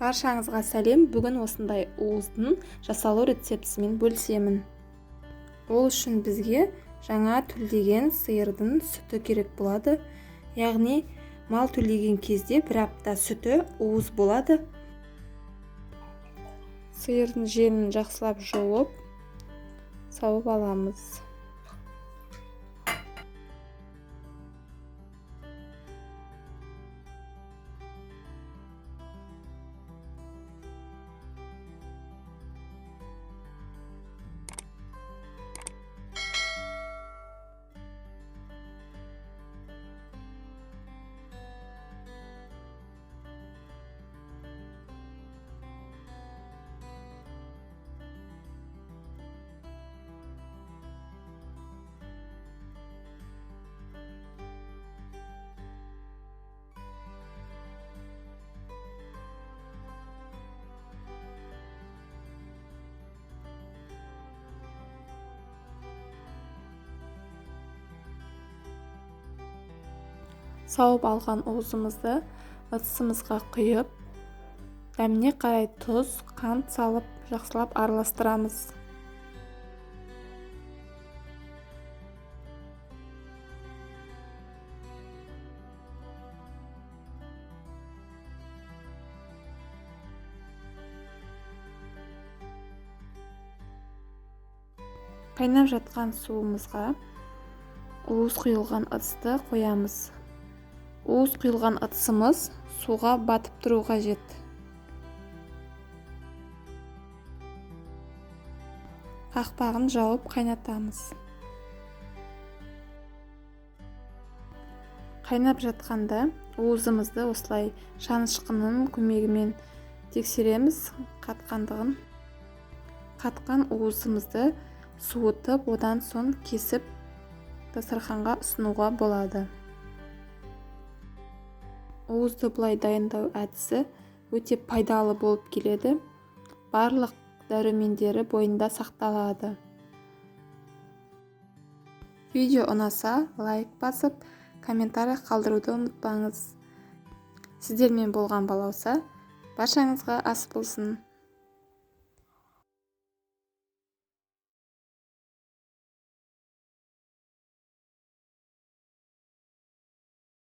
Баршаңызға сәлем. Бүгін осындай уыздың жасалу рецептісімен бөлісемін. Ол үшін бізге жаңа төлдеген сиырдың сүті керек болады. Яғни мал төлдеген кезде бір апта сүті уыз болады. Сиырдың жемін жақсылап жуып, сауып аламыз. Сауып алған уызымызды ыдысымызға құйып, дәміне қарай тұз, қант салып, жақсылап араластырамыз. Қайнап жатқан суымызға уыз құйылған ыдысты қоямыз. Уыз құйылған ыдысымыз суға батып тұру қажет. Қақпағын жауып қайнатамыз. Қайнап жатқанда уызымызды осылай шанышқының көмегімен тексереміз қатқандығын. Қатқан уызымызды суытып, одан соң кесіп дастарханға ұсынуға болады. Уызды бұлай дайындау әдісі өте пайдалы болып келеді. Барлық дәрумендері бойында сақталады. Видео ұнаса, лайк басып, комментарий қалдыруды ұмытпаңыз. Сіздермен болған балауса, баршаңызға ас болсын.